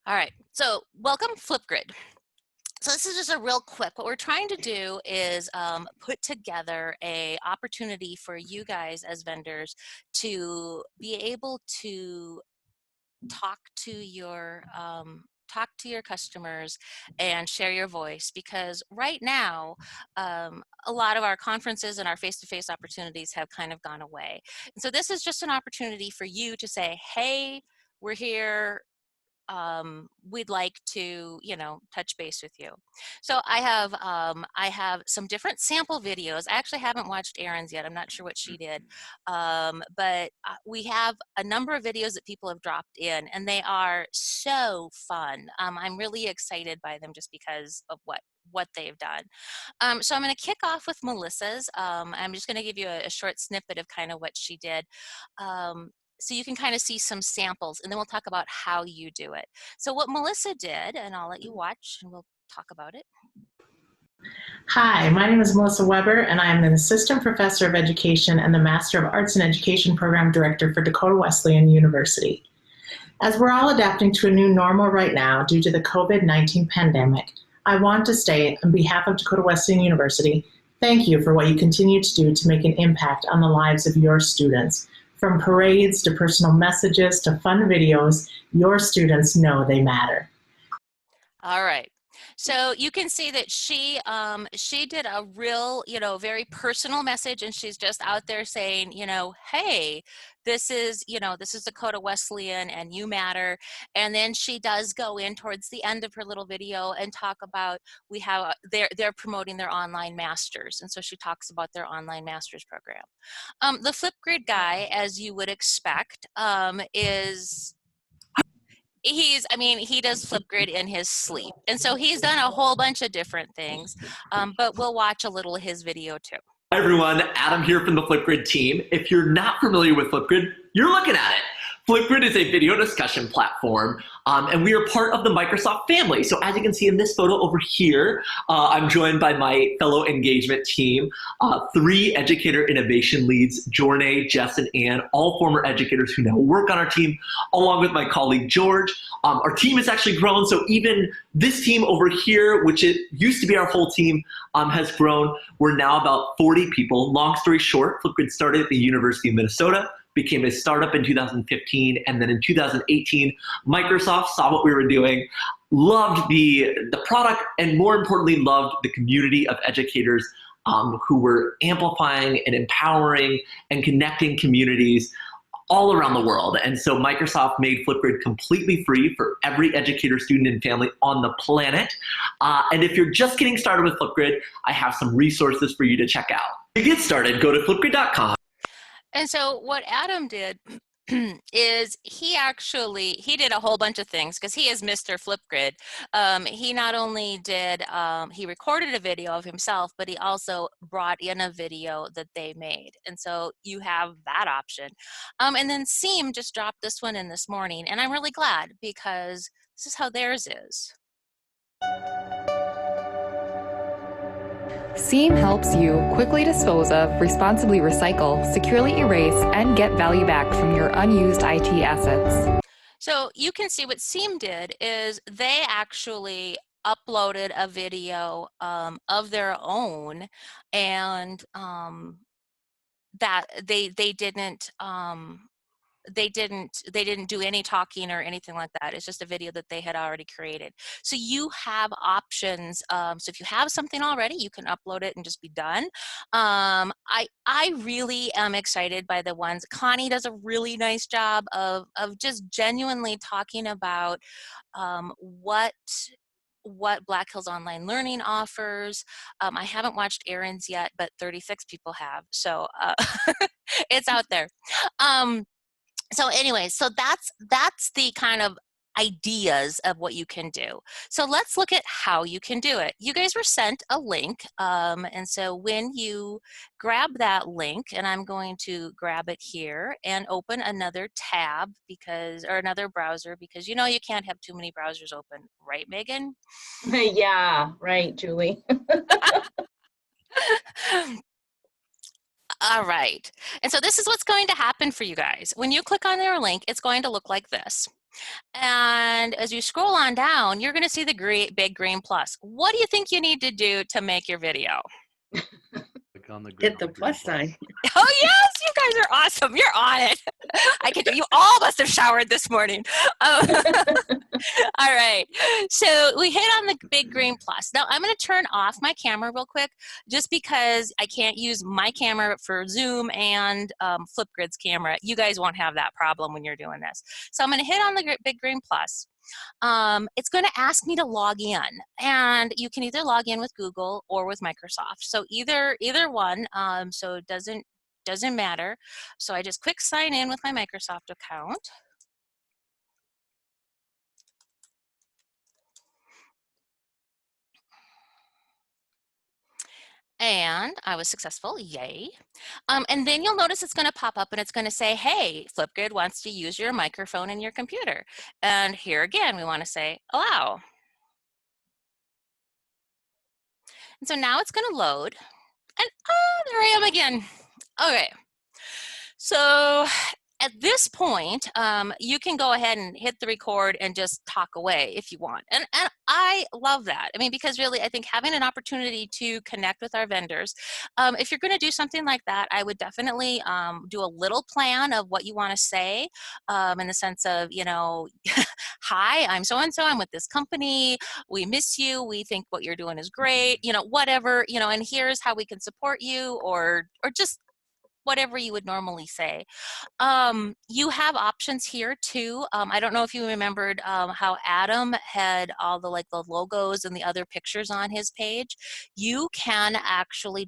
All right, so welcome Flipgrid. So this is just a real quick, what we're trying to do is put together a opportunity for you guys as vendors to be able to talk to your customers and share your voice, because right now a lot of our conferences and our face-to-face opportunities have kind of gone away. And so this is just an opportunity for you to say, hey, we're here, we'd like to, touch base with you. So I have some different sample videos. I actually haven't watched Erin's yet. I'm not sure what she did, but we have a number of videos that people have dropped in, and they are so fun. I'm really excited by them just because of what they've done. So I'm going to kick off with Melissa's. I'm just going to give you a short snippet of kind of what she did. So you can kind of see some samples, and then we'll talk about how you do it. So what Melissa did, and I'll let you watch and we'll talk about it. Hi, my name is Melissa Weber, and I am an Assistant Professor of Education and the Master of Arts in Education Program Director for Dakota Wesleyan University. As we're all adapting to a new normal right now due to the COVID-19 pandemic, I want to state, on behalf of Dakota Wesleyan University, thank you for what you continue to do to make an impact on the lives of your students. From parades to personal messages to fun videos, your students know they matter. All right. So you can see that she did a real, very personal message, and she's just out there saying, hey, this is Dakota Wesleyan and you matter. And then she does go in towards the end of her little video and talk about they're promoting their online masters. And so she talks about their online masters program. The Flipgrid guy, as you would expect, he does Flipgrid in his sleep. And so he's done a whole bunch of different things, but we'll watch a little of his video too. Hi everyone, Adam here from the Flipgrid team. If you're not familiar with Flipgrid, you're looking at it. Flipgrid is a video discussion platform, and we are part of the Microsoft family. So as you can see in this photo over here, I'm joined by my fellow engagement team, 3 educator innovation leads, Jornay, Jess, and Ann, all former educators who now work on our team, along with my colleague George. Our team has actually grown, so even this team over here, which it used to be our whole team, has grown. We're now about 40 people. Long story short, Flipgrid started at the University of Minnesota, became a startup in 2015, and then in 2018, Microsoft saw what we were doing, loved the product, and more importantly, loved the community of educators who were amplifying and empowering and connecting communities all around the world. And so Microsoft made Flipgrid completely free for every educator, student, and family on the planet. And if you're just getting started with Flipgrid, I have some resources for you to check out. To get started, go to flipgrid.com. And so what Adam did is he did a whole bunch of things, because he is Mr. Flipgrid. He not only did, he recorded a video of himself, but he also brought in a video that they made. And so you have that option. And then Seam just dropped this one in this morning, and I'm really glad, because this is how theirs is. Seam helps you quickly dispose of, responsibly recycle, securely erase, and get value back from your unused IT assets. So you can see what Seam did is they actually uploaded a video of their own, and that they didn't do any talking or anything like that. It's just a video that they had already created. So you have options. So if you have something already, you can upload it and just be done. I really am excited by the ones. Connie does a really nice job of just genuinely talking about what Black Hills Online Learning offers. I haven't watched Erin's yet, but 36 people have. So it's out there. So anyway, so that's the kind of ideas of what you can do. So let's look at how you can do it. You guys were sent a link, and so when you grab that link, and I'm going to grab it here and open another tab or another browser, because you can't have too many browsers open, right, Megan? Yeah, right, Julie. All right, and so this is what's going to happen for you guys. When you click on their link, it's going to look like this. And as you scroll on down, you're going to see the big green plus. What do you think you need to do to make your video? Click on the Hit the green plus sign. Oh yes, you guys are awesome. You're on it. You all must have showered this morning. All right. So we hit on the big green plus. Now I'm going to turn off my camera real quick, just because I can't use my camera for Zoom and Flipgrid's camera. You guys won't have that problem when you're doing this. So I'm going to hit on the big green plus. It's going to ask me to log in, and you can either log in with Google or with Microsoft. So either one. So it doesn't matter. So I just quick sign in with my Microsoft account. And I was successful, yay. And then you'll notice it's going to pop up and it's going to say, hey, Flipgrid wants to use your microphone and your computer. And here again, we want to say allow. And so now it's going to load. And there I am again. Okay. So at this point, you can go ahead and hit the record and just talk away if you want. And I love that. I mean, because really, I think having an opportunity to connect with our vendors, if you're going to do something like that, I would definitely do a little plan of what you want to say, in the sense of, you know, hi, I'm so-and-so, I'm with this company, we miss you, we think what you're doing is great, you know, whatever, you know, and here's how we can support you, or just whatever you would normally say. You have options here too. I don't know if you remembered how Adam had all the the logos and the other pictures on his page. You can actually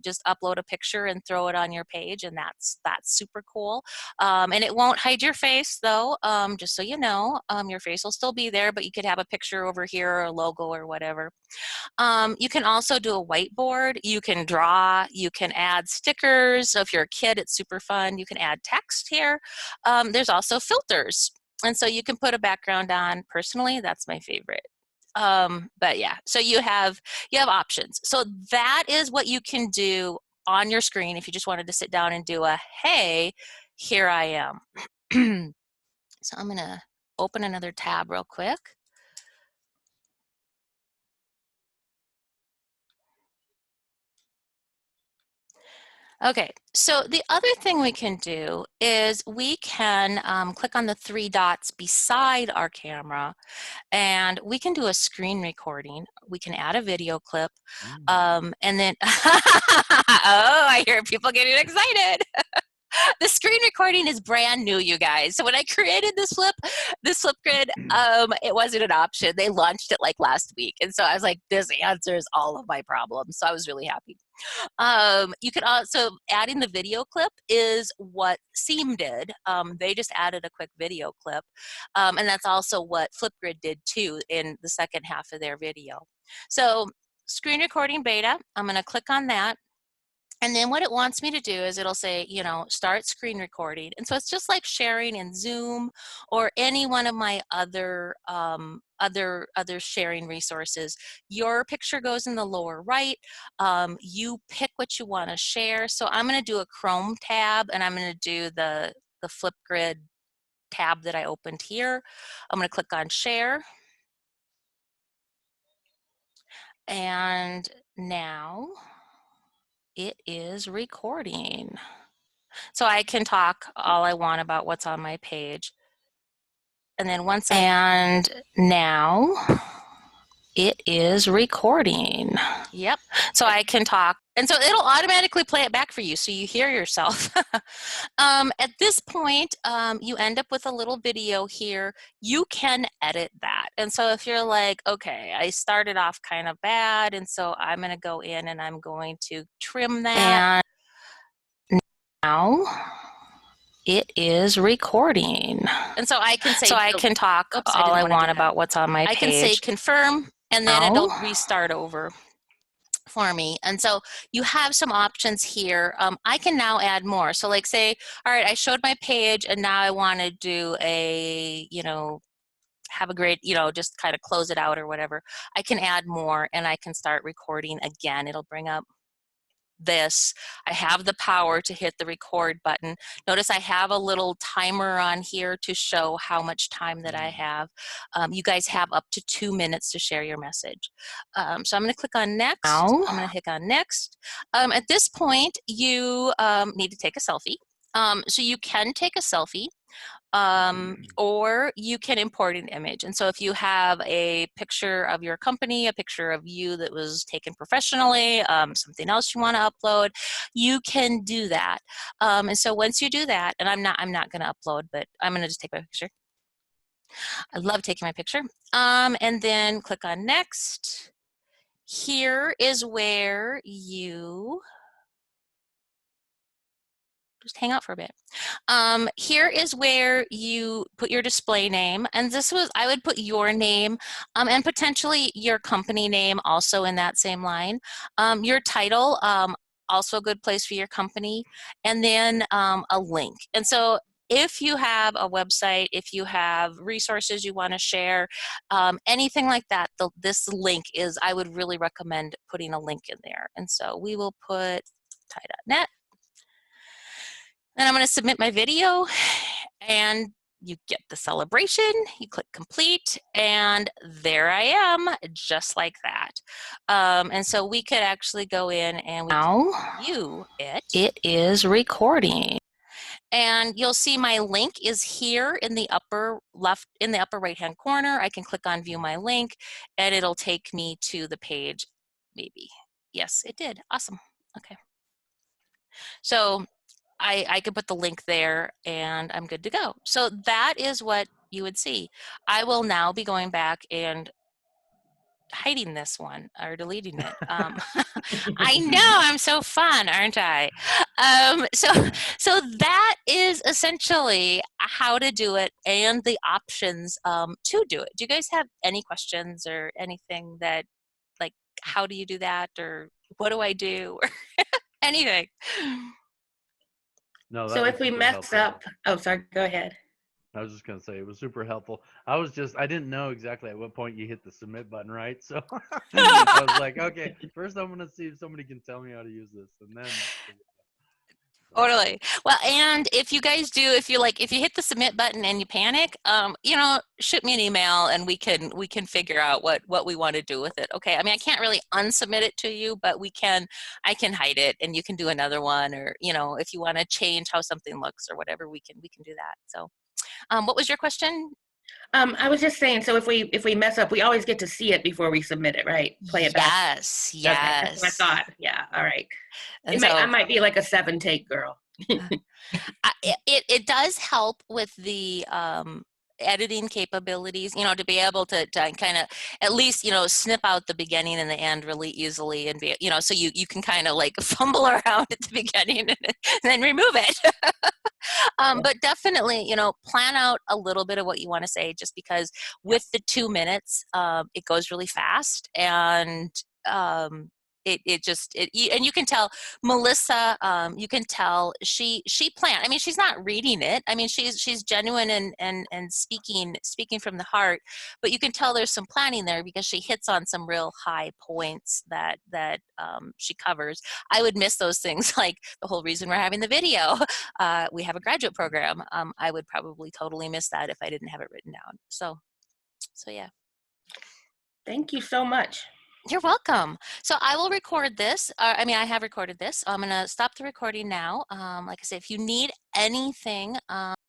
just upload a picture and throw it on your page, and that's super cool. And it won't hide your face though, just so you know. Your face will still be there, but you could have a picture over here or a logo or whatever. You can also do a whiteboard, you can draw, you can add stickers. So if you're a kid, it's super fun. You can add text here. There's also filters. And so you can put a background on. Personally, that's my favorite. But yeah, so you have options. So that is what you can do on your screen if you just wanted to sit down and do a, hey, here I am. So I'm gonna open another tab real quick. Okay, so the other thing we can do is we can click on the three dots beside our camera, and we can do a screen recording. We can add a video clip, and then, oh, I hear people getting excited. The screen recording is brand new, you guys. So when I created this Flipgrid, it wasn't an option. They launched it like last week. And so I was like, this answers all of my problems. So I was really happy. You can also, adding the video clip is what Seam did. They just added a quick video clip. And that's also what Flipgrid did too in the second half of their video. So screen recording beta, I'm gonna click on that. And then what it wants me to do is it'll say, you know, start screen recording. And so it's just like sharing in Zoom or any one of my other other sharing resources. Your picture goes in the lower right. You pick what you want to share. So I'm going to do a Chrome tab, and I'm going to do the Flipgrid tab that I opened here. I'm going to click on share. And now it is recording. So I can talk all I want about what's on my page. And then and now it is recording. Yep. So I can talk. And so it'll automatically play it back for you so you hear yourself. At this point, you end up with a little video here. You can edit that. And so if you're like, okay, I started off kind of bad, and so I'm going to go in and I'm going to trim that. And now it is recording. And so I can say, so I can talk all I want about what's on my page. I can say confirm, and then it'll restart over for me. And so you have some options here. I can now add more. So like say, all right, I showed my page and now I want to do a, you know, have a great, you know, just kind of close it out or whatever. I can add more and I can start recording again. It'll bring up this. I have the power to hit the record button. Notice I have a little timer on here to show how much time that I have. You guys have up to 2 minutes to share your message. So I'm going to click on next. I'm going to click on next. At this point, you need to take a selfie. So you can take a selfie. Or you can import an image. And so if you have a picture of your company, a picture of you that was taken professionally, something else you want to upload, you can do that. And so once you do that, and I'm not going to upload, but I'm going to just take my picture. I love taking my picture. And then click on next. Here is where you just hang out for a bit. Here is where you put your display name, and I would put your name and potentially your company name also in that same line. Your title, also a good place for your company, and then a link. And so if you have a website, if you have resources you want to share, anything like that, this link is, I would really recommend putting a link in there. And so we will put tie.net. Then I'm going to submit my video, and you get the celebration. You click complete, and there I am, just like that. And so we could actually go in and we now view it. It is recording. And you'll see my link is here in the upper left, in the upper right-hand corner. I can click on view my link, and it'll take me to the page, maybe. Yes, it did. Awesome. Okay. So I could put the link there, and I'm good to go. So that is what you would see. I will now be going back and hiding this one or deleting it. I know, I'm so fun, aren't I? So that is essentially how to do it and the options to do it. Do you guys have any questions or anything that, like, how do you do that, or what do I do, or anything? No, that So was if we super mess helpful. up, oh, sorry, go ahead. I was just gonna say it was super helpful. I didn't know exactly at what point you hit the submit button, right? So I was like, okay, first I'm gonna see if somebody can tell me how to use this, and then. Totally. Well, and if you guys do, if you hit the submit button and you panic, shoot me an email and we can figure out what we want to do with it. Okay. I mean, I can't really unsubmit it to you, but I can hide it and you can do another one, or, if you want to change how something looks or whatever, we can do that. So, what was your question? I was just saying, so if we mess up, we always get to see it before we submit it, right? Play it back. Yes. Okay, that's what I Yes. thought. Yeah, all right. And I might be like a 7-take girl. It does help with the editing capabilities, to be able to kind of at least, snip out the beginning and the end really easily, and be, so you can kind of like fumble around at the beginning and then remove it. But definitely, plan out a little bit of what you want to say, just because with the 2 minutes, it goes really fast, and and you can tell Melissa, you can tell she planned. I mean, she's not reading it. I mean, she's genuine and speaking from the heart, but you can tell there's some planning there, because she hits on some real high points that she covers. I would miss those things, like the whole reason we're having the video. We have a graduate program. I would probably totally miss that if I didn't have it written down. So yeah. Thank you so much. You're welcome. So I will record this. I have recorded this. I'm going to stop the recording now. Like I said, if you need anything,